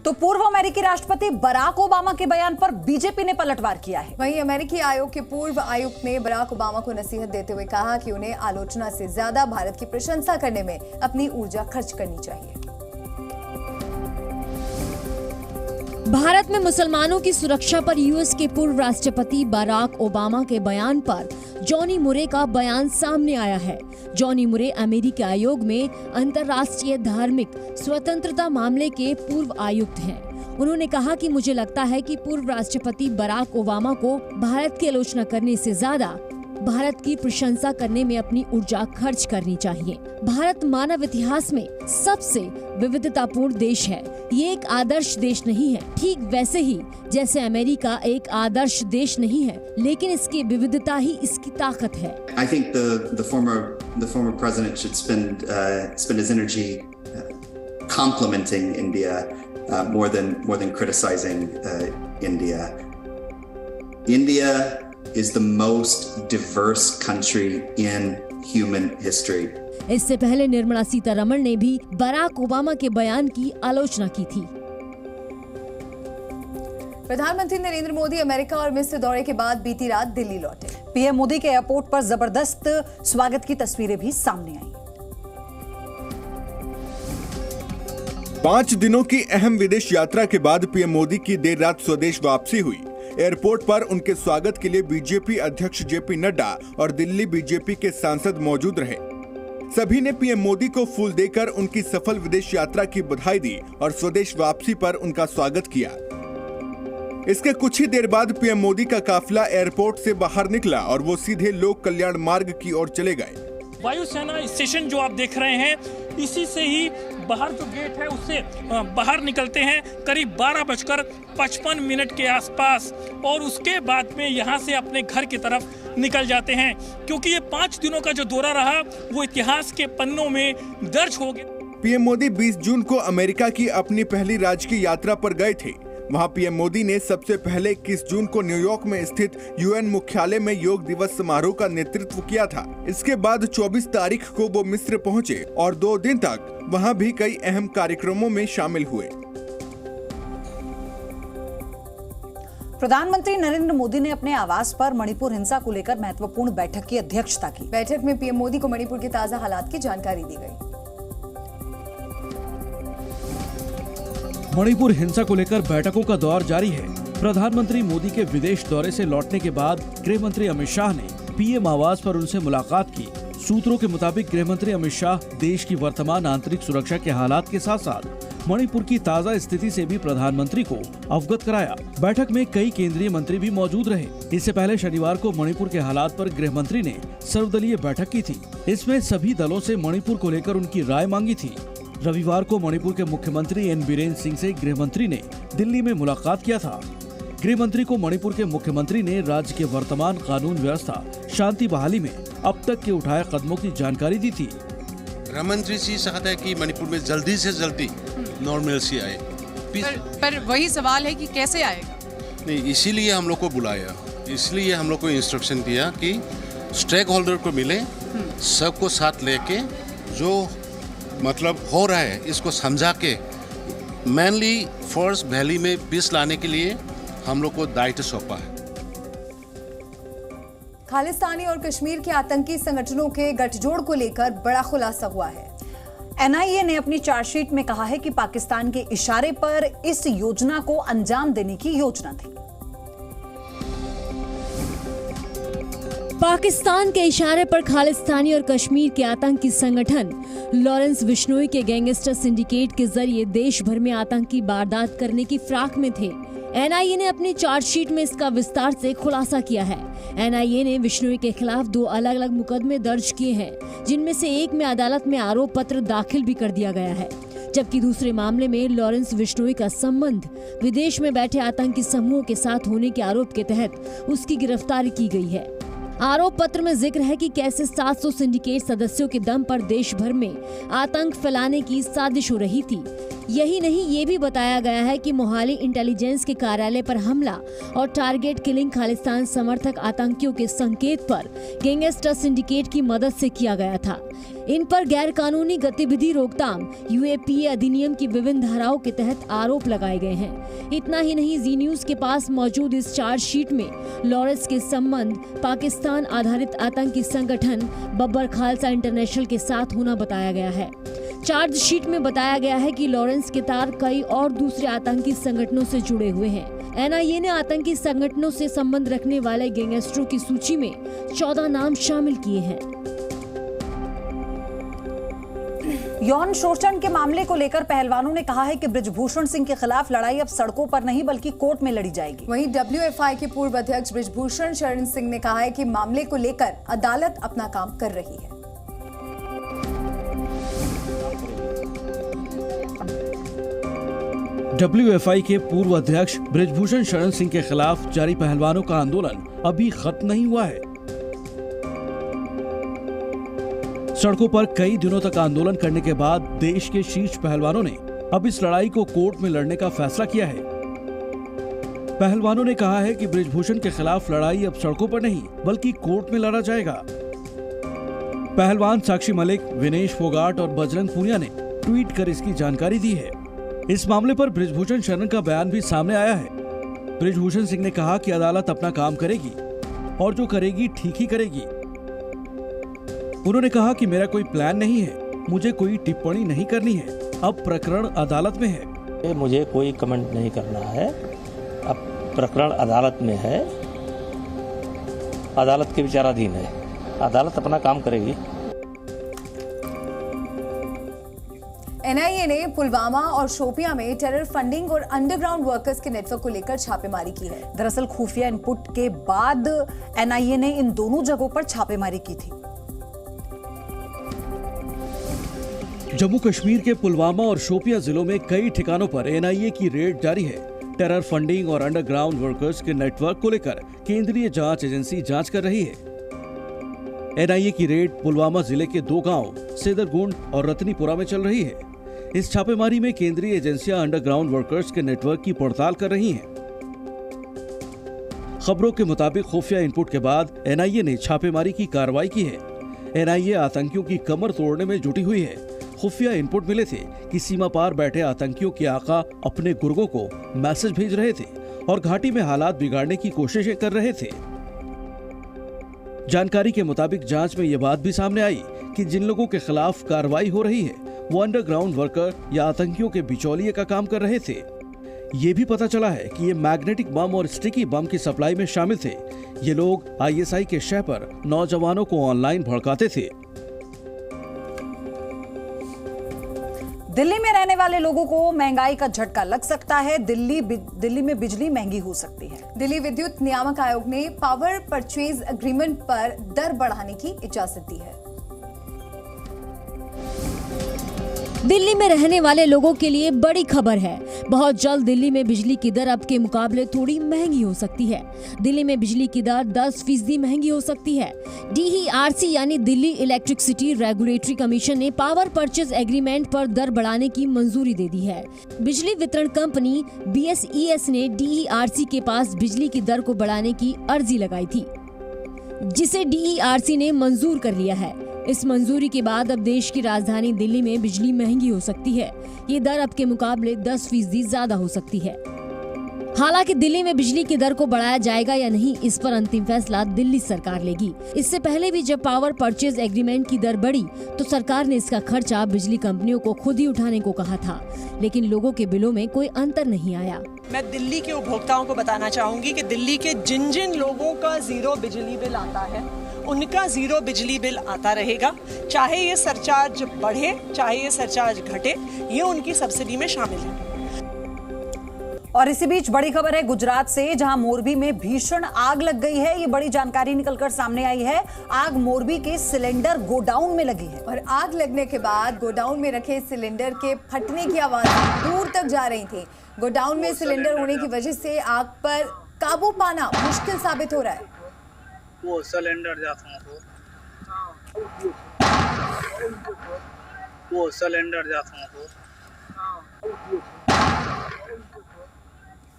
तो पूर्व अमेरिकी राष्ट्रपति बराक ओबामा के बयान पर बीजेपी ने पलटवार किया है। वहीं अमेरिकी आयोग के पूर्व आयुक्त ने बराक ओबामा को नसीहत देते हुए कहा कि उन्हें आलोचना से ज्यादा भारत की प्रशंसा करने में अपनी ऊर्जा खर्च करनी चाहिए। भारत में मुसलमानों की सुरक्षा पर यूएस के पूर्व राष्ट्रपति बराक ओबामा के बयान पर जॉनी मुरे का बयान सामने आया है। जॉनी मुरे अमेरिकी आयोग में अंतर्राष्ट्रीय धार्मिक स्वतंत्रता मामले के पूर्व आयुक्त हैं। उन्होंने कहा कि मुझे लगता है कि पूर्व राष्ट्रपति बराक ओबामा को भारत की आलोचना करने से ज्यादा भारत की प्रशंसा करने में अपनी ऊर्जा खर्च करनी चाहिए। भारत मानव इतिहास में सबसे विविधतापूर्ण देश है। ये एक आदर्श देश नहीं है, ठीक वैसे ही जैसे अमेरिका एक आदर्श देश नहीं है, लेकिन इसकी विविधता ही इसकी ताकत है। I think the former president should spend his energy complimenting India more than criticizing India. India is the most diverse country in human history. इससे पहले निर्मला सीतारमण ने भी बराक ओबामा के बयान की आलोचना की थी। प्रधानमंत्री नरेंद्र मोदी अमेरिका और मिस्र दौरे के बाद बीती रात दिल्ली लौटे। पीएम मोदी के एयरपोर्ट पर जबरदस्त स्वागत की तस्वीरें भी सामने आई। 5 दिनों की अहम विदेश यात्रा के बाद पीएम मोदी की देर रात स्वदेश वापसी हुई। एयरपोर्ट पर उनके स्वागत के लिए बीजेपी अध्यक्ष जेपी नड्डा और दिल्ली बीजेपी के सांसद मौजूद रहे। सभी ने पीएम मोदी को फूल देकर उनकी सफल विदेश यात्रा की बधाई दी और स्वदेश वापसी पर उनका स्वागत किया। इसके कुछ ही देर बाद पीएम मोदी का काफिला एयरपोर्ट से बाहर निकला और वो सीधे लोक कल्याण मार्ग की ओर चले गए। वायुसेना स्टेशन जो आप देख रहे हैं, इसी से ही बाहर जो गेट है उससे बाहर निकलते हैं करीब 12:55 के आसपास, और उसके बाद में यहाँ से अपने घर की तरफ निकल जाते हैं, क्योंकि ये 5 दिनों का जो दौरा रहा वो इतिहास के पन्नों में दर्ज हो गया। पीएम मोदी 20 जून को अमेरिका की अपनी पहली राजकीय यात्रा पर गए थे। वहां पीएम मोदी ने सबसे पहले 21 जून को न्यूयॉर्क में स्थित यूएन मुख्यालय में योग दिवस समारोह का नेतृत्व किया था। इसके बाद 24 तारीख को वो मिस्र पहुंचे और 2 दिन तक वहां भी कई अहम कार्यक्रमों में शामिल हुए। प्रधानमंत्री नरेंद्र मोदी ने अपने आवास पर मणिपुर हिंसा को लेकर महत्वपूर्ण बैठक की अध्यक्षता की। बैठक में पीएम मोदी को मणिपुर के ताजा हालात की जानकारी दी गई। मणिपुर हिंसा को लेकर बैठकों का दौर जारी है। प्रधानमंत्री मोदी के विदेश दौरे से लौटने के बाद गृह मंत्री अमित शाह ने पीएम आवास पर उनसे मुलाकात की। सूत्रों के मुताबिक गृह मंत्री अमित शाह देश की वर्तमान आंतरिक सुरक्षा के हालात के साथ साथ मणिपुर की ताजा स्थिति से भी प्रधानमंत्री को अवगत कराया। बैठक में कई केंद्रीय मंत्री भी मौजूद रहे। इससे पहले शनिवार को मणिपुर के हालात पर गृह मंत्री ने सर्वदलीय बैठक की थी। इसमें सभी दलों से मणिपुर को लेकर उनकी राय मांगी थी। रविवार को मणिपुर के मुख्यमंत्री एन बीरेन्द्र सिंह से गृह मंत्री ने दिल्ली में मुलाकात किया था। गृह मंत्री को मणिपुर के मुख्यमंत्री ने राज्य के वर्तमान कानून व्यवस्था, शांति बहाली में अब तक के उठाए कदमों की जानकारी दी थी। गृह मंत्री जी चाहता है कि मणिपुर में जल्दी से जल्दी नॉर्मलसी आए। पर वही सवाल है कि कैसे आएगा? नहीं, इसीलिए हम लोग को बुलाया, इसलिए हम लोग को इंस्ट्रक्शन दिया कि स्टेक होल्डर को मिले, सबको साथ लेके जो मतलब हो रहा है इसको समझा के मेनली फॉरेस्ट वैली में पीस लाने के लिए हम लोग को दायित्व सौंपा है। खालिस्तानी और कश्मीर के आतंकी संगठनों के गठजोड़ को लेकर बड़ा खुलासा हुआ है। एनआईए ने अपनी चार्जशीट में कहा है कि पाकिस्तान के इशारे पर इस योजना को अंजाम देने की योजना थी। पाकिस्तान के इशारे पर खालिस्तानी और कश्मीर के आतंकी संगठन लॉरेंस बिश्नोई के गैंगस्टर सिंडिकेट के जरिए देश भर में आतंकी वारदात करने की फिराक में थे। एनआईए ने अपनी चार्जशीट में इसका विस्तार से खुलासा किया है। एनआईए ने बिश्नोई के खिलाफ 2 अलग अलग मुकदमे दर्ज किए हैं, जिनमें से एक में अदालत में आरोप पत्र दाखिल भी कर दिया गया है, जबकि दूसरे मामले में लॉरेंस बिश्नोई का संबंध विदेश में बैठे आतंकी समूहों के साथ होने के आरोप के तहत उसकी गिरफ्तारी की गई है। आरोप पत्र में जिक्र है कि कैसे 700 सिंडिकेट सदस्यों के दम पर देश भर में आतंक फैलाने की साजिश हो रही थी। यही नहीं, ये भी बताया गया है कि मोहाली इंटेलिजेंस के कार्यालय पर हमला और टारगेट किलिंग खालिस्तान समर्थक आतंकियों के संकेत पर गैंगस्टर सिंडिकेट की मदद से किया गया था। इन पर गैर कानूनी गतिविधि रोकथाम यूएपीए अधिनियम की विभिन्न धाराओं के तहत आरोप लगाए गए हैं। इतना ही नहीं, जी न्यूज के पास मौजूद इस चार्जशीट में लॉरेंस के संबंध पाकिस्तान आधारित आतंकी संगठन बब्बर खालसा इंटरनेशनल के साथ होना बताया गया है। चार्जशीट में बताया गया है कि लॉरेंस के तार कई और दूसरे आतंकी संगठनों से जुड़े हुए हैं। एनआईए ने आतंकी संगठनों से संबंध रखने वाले गैंगस्टरों की सूची में 14 नाम शामिल किए हैं। यौन शोषण के मामले को लेकर पहलवानों ने कहा है कि बृजभूषण सिंह के खिलाफ लड़ाई अब सड़कों पर नहीं बल्कि कोर्ट में लड़ी जाएगी। वहीं डब्ल्यूएफआई के पूर्व अध्यक्ष बृजभूषण शरण सिंह ने कहा है कि मामले को लेकर अदालत अपना काम कर रही है। डब्ल्यूएफआई के पूर्व अध्यक्ष बृजभूषण शरण सिंह के खिलाफ जारी पहलवानों का आंदोलन अभी खत्म नहीं हुआ है। सड़कों पर कई दिनों तक आंदोलन करने के बाद देश के शीर्ष पहलवानों ने अब इस लड़ाई को कोर्ट में लड़ने का फैसला किया है। पहलवानों ने कहा है कि बृजभूषण के खिलाफ लड़ाई अब सड़कों पर नहीं बल्कि कोर्ट में लड़ा जाएगा। पहलवान साक्षी मलिक, विनेश फोगाट और बजरंग पूनिया ने ट्वीट कर इसकी जानकारी दी है। इस मामले पर बृजभूषण शरण का बयान भी सामने आया है। बृजभूषण सिंह ने कहा कि अदालत अपना काम करेगी और जो करेगी ठीक ही करेगी। उन्होंने कहा कि मेरा कोई प्लान नहीं है, मुझे कोई टिप्पणी नहीं करनी है, अब प्रकरण अदालत में है। मुझे कोई कमेंट नहीं करना है, अब प्रकरण अदालत में है, अदालत के विचाराधीन है, अदालत अपना काम करेगी। एनआईए ने पुलवामा और शोपियां में टेरर फंडिंग और अंडरग्राउंड वर्कर्स के नेटवर्क को लेकर छापेमारी की है। दरअसल खुफिया इनपुट के बाद एनआईए ने इन दोनों जगहों पर छापेमारी की थी। जम्मू कश्मीर के पुलवामा और शोपियां जिलों में कई ठिकानों पर एनआईए की रेड जारी है। टेरर फंडिंग और अंडरग्राउंड वर्कर्स के नेटवर्क को लेकर केंद्रीय जांच एजेंसी जांच कर रही है। एनआईए की रेड पुलवामा जिले के 2 गांव सेदरगुंड और रतनीपुरा में चल रही है। इस छापेमारी में केंद्रीय एजेंसियां अंडरग्राउंड वर्कर्स के नेटवर्क की पड़ताल कर रही हैं। खबरों के मुताबिक खुफिया इनपुट के बाद एनआईए ने छापेमारी की कार्रवाई की है। एनआईए आतंकियों की कमर तोड़ने में जुटी हुई है। खुफिया इनपुट मिले थे कि सीमा पार बैठे आतंकियों के आका अपने गुर्गों को मैसेज भेज रहे थे और घाटी में हालात बिगाड़ने की कोशिशें कर रहे थे। जानकारी के मुताबिक जांच में यह बात भी सामने आई कि जिन लोगों के खिलाफ कार्रवाई हो रही है वो अंडरग्राउंड वर्कर या आतंकियों के बिचौलिए का काम कर रहे थे। ये भी पता चला है कि ये मैग्नेटिक बम और स्टिकी बम की सप्लाई में शामिल थे। ये लोग आईएसआई के शह पर नौजवानों को ऑनलाइन भड़काते थे। दिल्ली में रहने वाले लोगों को महंगाई का झटका लग सकता है। दिल्ली में बिजली महंगी हो सकती है। दिल्ली विद्युत नियामक आयोग ने पावर परचेज एग्रीमेंट पर दर बढ़ाने की इजाजत दी है। दिल्ली में रहने वाले लोगों के लिए बड़ी खबर है। बहुत जल्द दिल्ली में बिजली की दर अब के मुकाबले थोड़ी महंगी हो सकती है। दिल्ली में बिजली की दर 10% महंगी हो सकती है। डीईआरसी यानी दिल्ली इलेक्ट्रिसिटी रेगुलेटरी कमीशन ने पावर परचेज एग्रीमेंट पर दर बढ़ाने की मंजूरी दे दी है। बिजली वितरण कंपनी बीएसईएस ने डीईआरसी के पास बिजली की दर को बढ़ाने की अर्जी लगाई थी, जिसे डीईआरसी ने मंजूर कर लिया है। इस मंजूरी के बाद अब देश की राजधानी दिल्ली में बिजली महंगी हो सकती है। ये दर अब के मुकाबले 10% ज्यादा हो सकती है। हालांकि दिल्ली में बिजली की दर को बढ़ाया जाएगा या नहीं, इस पर अंतिम फैसला दिल्ली सरकार लेगी। इससे पहले भी जब पावर परचेज एग्रीमेंट की दर बढ़ी तो सरकार ने इसका खर्चा बिजली कंपनियों को खुद ही उठाने को कहा था, लेकिन लोगों के बिलों में कोई अंतर नहीं आया। मैं दिल्ली के उपभोक्ताओं को बताना चाहूंगी कि दिल्ली के जिन जिन लोगों का 0 बिजली बिल आता है उनका 0 बिजली बिल आता रहेगा। चाहे ये सरचार्ज बढ़े चाहे ये सरचार्ज घटे, ये उनकी सब्सिडी में शामिल है। और इसी बीच बड़ी खबर है गुजरात से, जहां मोरबी में भीषण आग लग गई है। ये बड़ी जानकारी निकलकर सामने आई है। आग मोरबी के सिलेंडर गोडाउन में लगी है और आग लगने के बाद गोडाउन में रखे सिलेंडर के फटने की आवाज दूर तक जा रही थी। गोडाउन में सिलेंडर होने की वजह से आग पर काबू पाना मुश्किल साबित हो रहा है। वो सिलेंडर जाता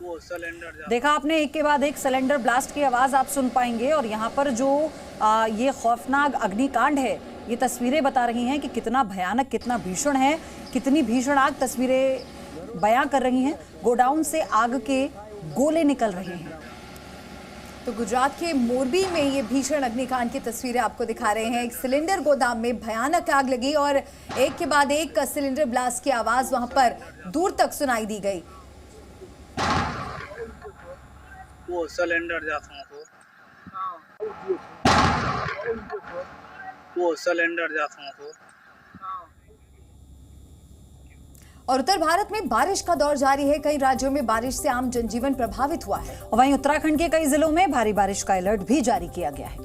वो सिलेंडर जाता। देखा आपने, एक के बाद एक सिलेंडर ब्लास्ट की आवाज आप सुन पाएंगे। और यहाँ पर जो ये खौफनाक अग्निकांड है, ये तस्वीरें बता रही हैं कि कितना भयानक, कितना भीषण है, कितनी भीषण आग तस्वीरें बयां कर रही हैं। गोडाउन से आग के गोले निकल रहे हैं। तो गुजरात के मोरबी में ये भीषण अग्निकांड की तस्वीरें आपको दिखा रहे हैं। एक सिलेंडर गोदाम में भयानक आग लगी और एक के बाद एक सिलेंडर ब्लास्ट की आवाज वहां पर दूर तक सुनाई दी गई। वो सिलेंडर जाता तो वो सिलेंडर जाता तो। और उत्तर भारत में बारिश का दौर जारी है। कई राज्यों में बारिश से आम जनजीवन प्रभावित हुआ है। और वहीं उत्तराखंड के कई जिलों में भारी बारिश का अलर्ट भी जारी किया गया है।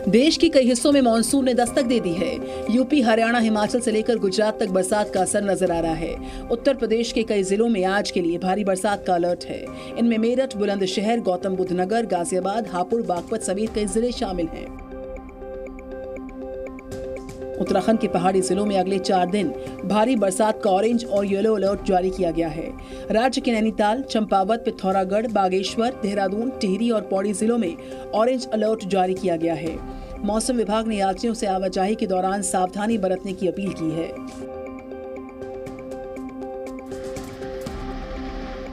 देश के कई हिस्सों में मानसून ने दस्तक दे दी है। यूपी, हरियाणा, हिमाचल से लेकर गुजरात तक बरसात का असर नजर आ रहा है। उत्तर प्रदेश के कई जिलों में आज के लिए भारी बरसात का अलर्ट है। इनमें मेरठ, बुलंदशहर, गौतम बुद्ध नगर, गाजियाबाद, हापुड़, बागपत समेत कई जिले शामिल हैं। उत्तराखंड के पहाड़ी जिलों में अगले 4 दिन भारी बरसात का ऑरेंज और येलो अलर्ट जारी किया गया है। राज्य के नैनीताल, चंपावत, पिथौरागढ़, बागेश्वर, देहरादून, टिहरी और पौड़ी जिलों में ऑरेंज अलर्ट जारी किया गया है। मौसम विभाग ने यात्रियों से आवाजाही के दौरान सावधानी बरतने की अपील की है।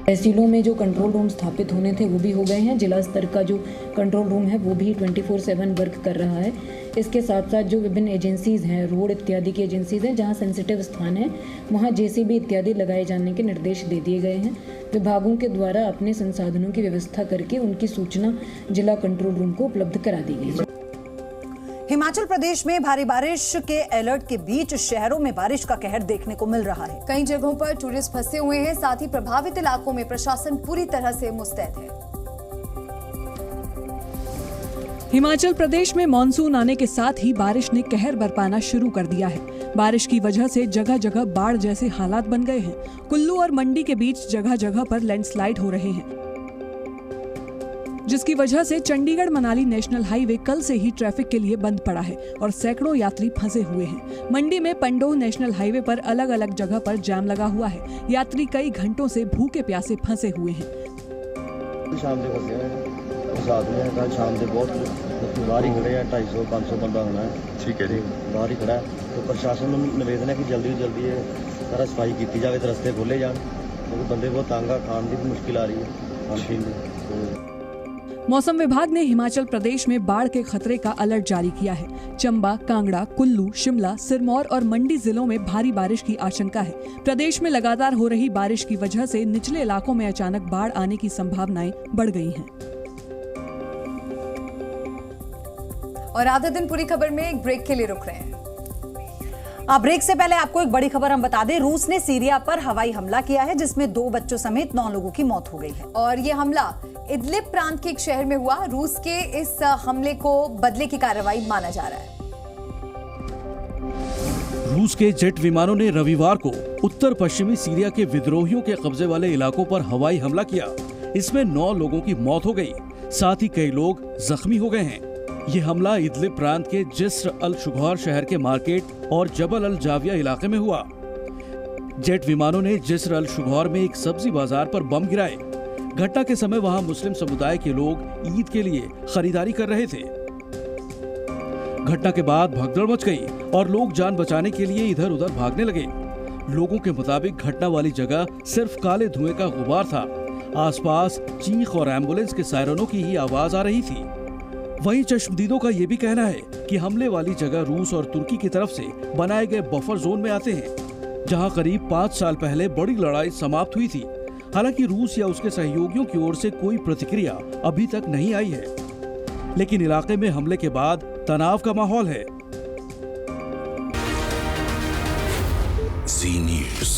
तहसीलों में जो कंट्रोल रूम स्थापित होने थे वो भी हो गए हैं। जिला स्तर का जो कंट्रोल रूम है वो भी 24/7 वर्क कर रहा है। इसके साथ साथ जो विभिन्न एजेंसीज हैं, रोड इत्यादि की एजेंसीज हैं, जहां सेंसिटिव स्थान है वहां जेसीबी इत्यादि लगाए जाने के निर्देश दे दिए गए हैं। विभागों के द्वारा अपने संसाधनों की व्यवस्था करके उनकी सूचना जिला कंट्रोल रूम को उपलब्ध करा दी गई है। हिमाचल प्रदेश में भारी बारिश के अलर्ट के बीच शहरों में बारिश का कहर देखने को मिल रहा है। कई जगहों पर टूरिस्ट फंसे हुए हैं। साथ ही प्रभावित इलाकों में प्रशासन पूरी तरह से मुस्तैद है। हिमाचल प्रदेश में मानसून आने के साथ ही बारिश ने कहर बरपाना शुरू कर दिया है। बारिश की वजह से जगह जगह बाढ़ जैसे हालात बन गए हैं। कुल्लू और मंडी के बीच जगह जगह पर लैंडस्लाइड हो रहे हैं, जिसकी वजह से चंडीगढ़ मनाली नेशनल हाईवे कल से ही ट्रैफिक के लिए बंद पड़ा है और सैकड़ों यात्री फंसे हुए हैं। मंडी में पंडोह नेशनल हाईवे पर अलग अलग जगह पर जाम लगा हुआ है। यात्री कई घंटों से भूखे प्यासे फंसे हुए हैं। शाम के फंसे हैं, कल शाम के बहुत बाहर ही खड़े हैं। 250-500 बंदा होना है। ठीक है जी, बाहर ही खड़ा है। तो प्रशासन ਨੂੰ ਨਿਵੇਦਨ ਹੈ ਕਿ ਜਲਦੀ ਤੋਂ ਜਲਦੀ ਇਹ ਸਾਰਾ ਸਫਾਈ ਕੀਤੀ ਜਾਵੇ ਤੇ ਰਸਤੇ ਖੋਲੇ ਜਾਣ, ਕਿਉਂਕਿ ਬੰਦੇ ਬਹੁਤ ਤੰਗ ਆ, ਖਾਣ ਦੀ भी मुश्किल आ रही है, खान पीन की। मौसम विभाग ने हिमाचल प्रदेश में बाढ़ के खतरे का अलर्ट जारी किया है। चंबा, कांगड़ा, कुल्लू, शिमला, सिरमौर और मंडी जिलों में भारी बारिश की आशंका है। प्रदेश में लगातार हो रही बारिश की वजह से निचले इलाकों में अचानक बाढ़ आने की संभावनाएं बढ़ गई हैं। और आधा दिन पूरी खबर में एक ब्रेक के लिए रुक रहे हैं। ब्रेक से पहले आपको एक बड़ी खबर हम बता दें। रूस ने सीरिया पर हवाई हमला किया है, जिसमें 2 बच्चों समेत 9 लोगों की मौत हो गई है। और ये हमला इदलिब प्रांत के एक शहर में हुआ। रूस के इस हमले को बदले की कार्रवाई माना जा रहा है। रूस के जेट विमानों ने रविवार को उत्तर पश्चिमी सीरिया के विद्रोहियों के कब्जे वाले इलाकों पर हवाई हमला किया। इसमें 9 लोगों की मौत हो गई, साथ ही कई लोग जख्मी हो गए हैं। ये हमला इदलिब प्रांत के जिस्र अल शुगौर शहर के मार्केट और जबल अल जाविया इलाके में हुआ। जेट विमानों ने जिस्र अल शुगौर में एक सब्जी बाजार पर बम गिराए। घटना के समय वहां मुस्लिम समुदाय के लोग ईद के लिए खरीदारी कर रहे थे। घटना के बाद भगदड़ मच गई और लोग जान बचाने के लिए इधर उधर भागने लगे। लोगों के मुताबिक घटना वाली जगह सिर्फ काले धुएं का गुबार था। आसपास चीख और एम्बुलेंस के सायरनों की ही आवाज आ रही थी। वहीं चश्मदीदों का यह भी कहना है कि हमले वाली जगह रूस और तुर्की की तरफ से बनाए गए बफर जोन में आते हैं, जहां करीब 5 साल पहले बड़ी लड़ाई समाप्त हुई थी। हालांकि रूस या उसके सहयोगियों की ओर से कोई प्रतिक्रिया अभी तक नहीं आई है, लेकिन इलाके में हमले के बाद तनाव का माहौल है। Zee News।